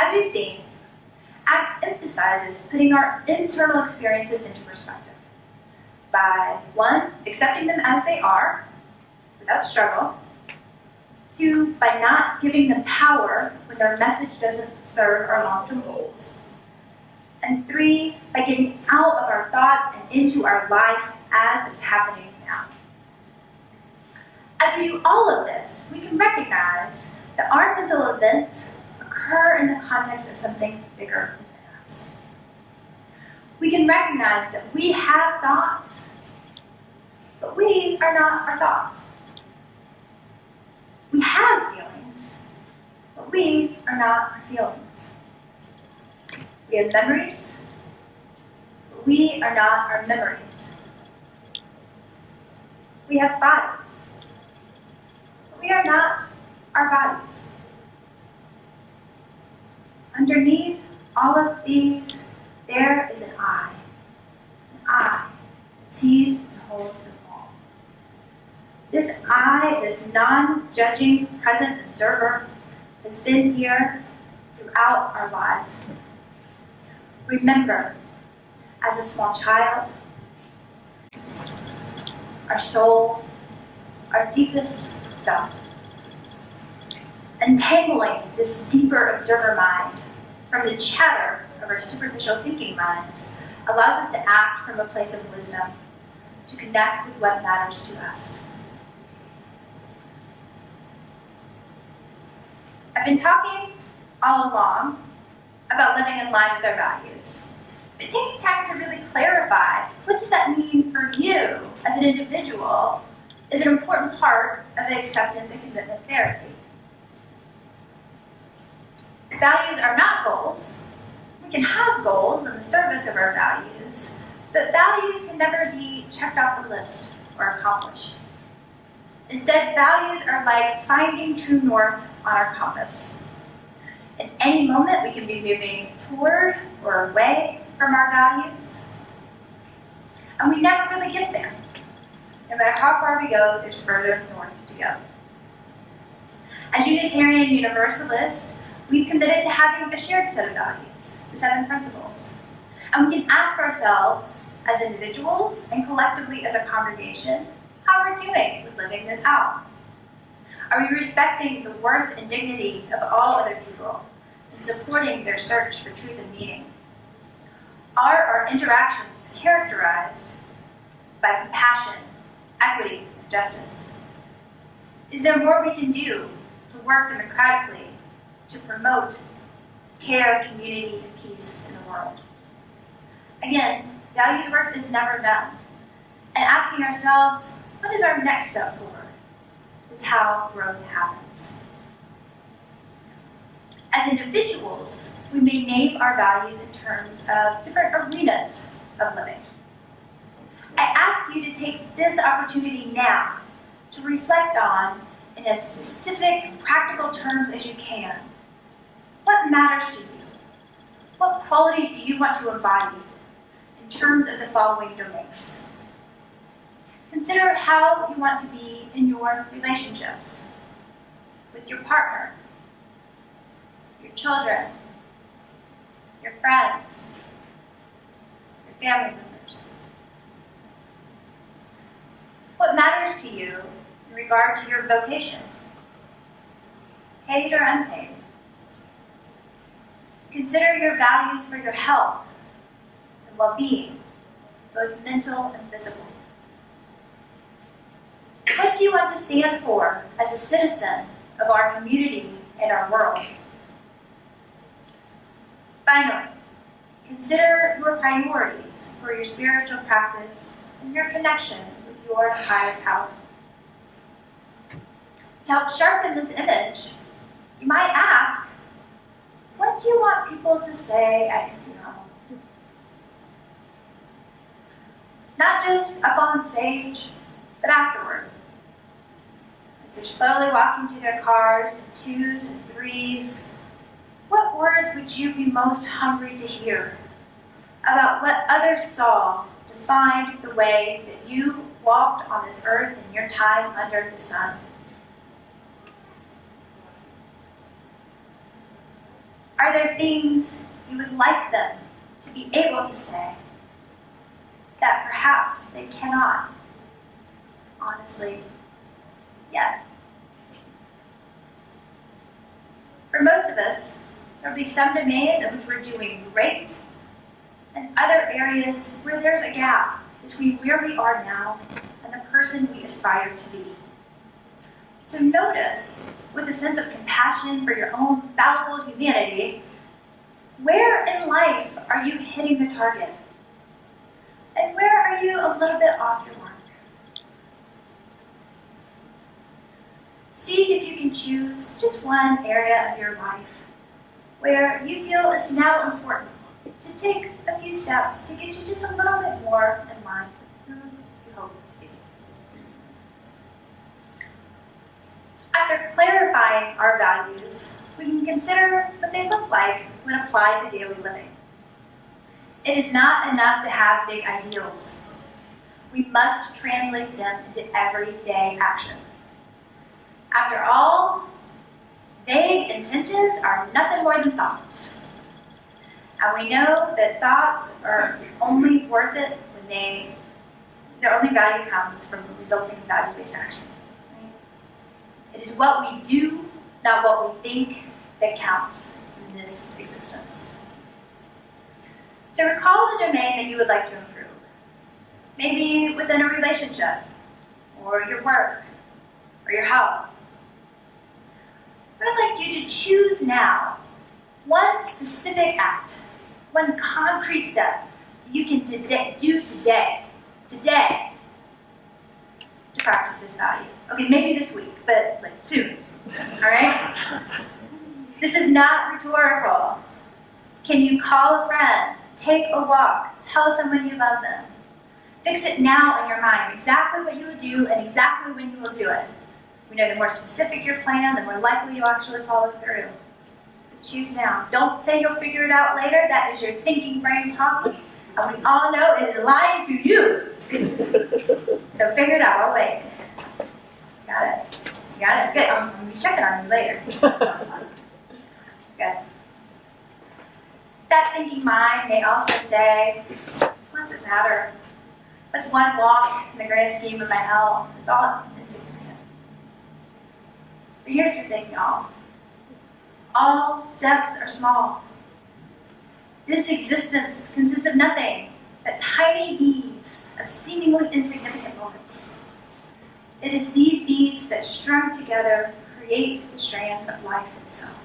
As we've seen, ACT emphasizes putting our internal experiences into perspective by 1, accepting them as they are without struggle, 2, by not giving them power when their message doesn't serve our long-term goals, and 3, by getting out of our thoughts and into our life as it's happening now. As we do all of this, we can recognize that our mental events occur in the context of something bigger than us. We can recognize that we have thoughts, but we are not our thoughts. We have feelings, but we are not our feelings. We have memories, but we are not our memories. We have bodies, but we are not our bodies. Underneath all of these, there is an I that sees and holds them all. This I, this non-judging, present observer, has been here throughout our lives. Remember, as a small child, our soul, our deepest self. Untangling this deeper observer mind from the chatter of our superficial thinking minds allows us to act from a place of wisdom, to connect with what matters to us. I've been talking all along about living in line with our values, but taking time to really clarify what does that mean for you as an individual is an important part of the acceptance and commitment therapy. Values are not goals. We can have goals in the service of our values, but values can never be checked off the list or accomplished. Instead, values are like finding true north on our compass. At any moment, we can be moving toward or away from our values, and we never really get there. No matter how far we go, there's further north to go. As Unitarian Universalists, we've committed to having a shared set of values, the 7 principles. And we can ask ourselves, as individuals and collectively as a congregation, how we're doing with living this out. Are we respecting the worth and dignity of all other people and supporting their search for truth and meaning? Are our interactions characterized by compassion, equity, and justice? Is there more we can do to work democratically to promote care, community, and peace in the world? Again, values work is never done. And asking ourselves, what is our next step forward, is how growth happens. As individuals, we may name our values in terms of different arenas of living. I ask you to take this opportunity now to reflect on, in as specific and practical terms as you can, what matters to you? What qualities do you want to embody in terms of the following domains? Consider how you want to be in your relationships with your partner, your children, your friends, your family members. What matters to you in regard to your vocation, paid or unpaid? Consider your values for your health and well-being, both mental and physical. What do you want to stand for as a citizen of our community and our world? Finally, consider your priorities for your spiritual practice and your connection with your higher power. To help sharpen this image, you might ask, what do you want people to say at your funeral? Not just up on stage, but afterward. As they're slowly walking to their cars in 2s and 3s, what words would you be most hungry to hear about what others saw defined the way that you walked on this earth in your time under the sun? Are there things you would like them to be able to say that perhaps they cannot, honestly, yet? For most of us, there will be some domains in which we're doing great, and other areas where there's a gap between where we are now and the person we aspire to be. So notice, with a sense of compassion for your own fallible humanity, where in life are you hitting the target? And where are you a little bit off your mark? See if you can choose just one area of your life where you feel it's now important to take a few steps to get you just a little bit more in line with who you hope to be. After clarifying our values, we can consider what they look like when applied to daily living. It is not enough to have big ideals. We must translate them into everyday action. After all, vague intentions are nothing more than thoughts. And we know that thoughts are only worth it when their only value comes from resulting in values-based action. It is what we do, not what we think, that counts in this existence. So recall the domain that you would like to improve. Maybe within a relationship, or your work, or your health. I'd like you to choose now one specific act, one concrete step that you can do today, to practice this value. Okay, maybe this week, but like soon, all right? This is not rhetorical. Can you call a friend, take a walk, tell someone you love them? Fix it now in your mind, exactly what you will do and exactly when you will do it. We know the more specific your plan, the more likely you'll actually follow through. So choose now. Don't say you'll figure it out later. That is your thinking brain talking, and we all know it is lying to you. So figure it out. I'll wait. Got it. You got it? Good. I'm going to be checking on you later. Good. That thinking mind may also say, what's it matter? What's one walk in the grand scheme of my health? It's all insignificant. But here's the thing, y'all. All steps are small. This existence consists of nothing but tiny beads of seemingly insignificant moments. It is these beads that strung together create the strands of life itself.